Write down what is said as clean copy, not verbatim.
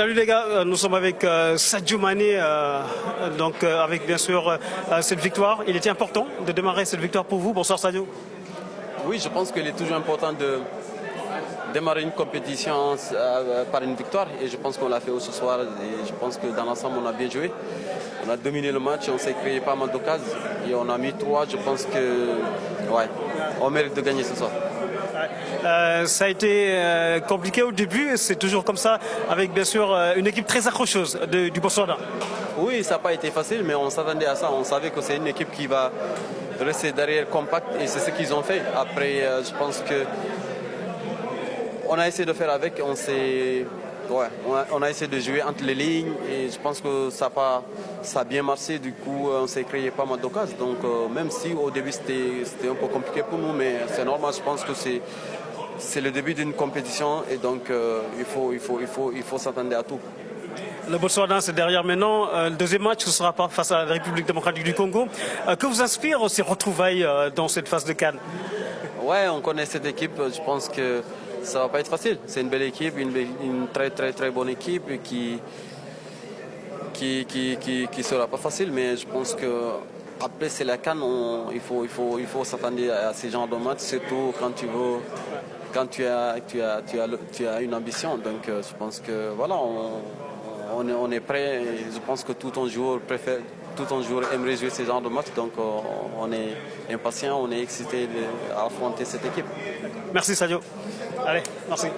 Salut les gars, nous sommes avec Sadio Mané, avec bien sûr cette victoire. Il était important de démarrer cette victoire pour vous. Bonsoir Sadio. Oui, je pense qu'il est toujours important de démarrer une compétition par une victoire et je pense qu'on l'a fait ce soir et je pense que dans l'ensemble on a bien joué. On a dominé le match, on s'est créé pas mal d'occasions et on a mis 3. Je pense que on mérite de gagner ce soir. Ça a été compliqué au début, c'est toujours comme ça, avec bien sûr une équipe très accrocheuse du Botswana. Oui, ça n'a pas été facile, mais on s'attendait à ça. On savait que c'est une équipe qui va rester derrière compact et c'est ce qu'ils ont fait. Après, je pense que on a essayé de faire avec, on a essayé de jouer entre les lignes et je pense que ça a bien marché. Du coup, on s'est créé pas mal d'occasions. Donc, même si au début c'était un peu compliqué pour nous, mais c'est normal. Je pense que c'est le début d'une compétition et donc il faut s'attendre à tout. Le Botswana, c'est derrière maintenant. Le deuxième match, ce sera face à la République démocratique du Congo. Que vous inspirent ces retrouvailles dans cette phase de CAN? Ouais, on connaît cette équipe. Je pense que ça va pas être facile. C'est une belle équipe, une très bonne équipe qui sera pas facile. Mais je pense que après c'est la CAN, il faut s'attendre à ces genres de matchs, surtout quand tu as une ambition. Donc je pense que voilà, on est prêt. Et je pense que tout un joueur aimerait jouer ces genres de matchs. Donc on est impatient, on est excité à affronter cette équipe. Merci Sadio. Allez, merci.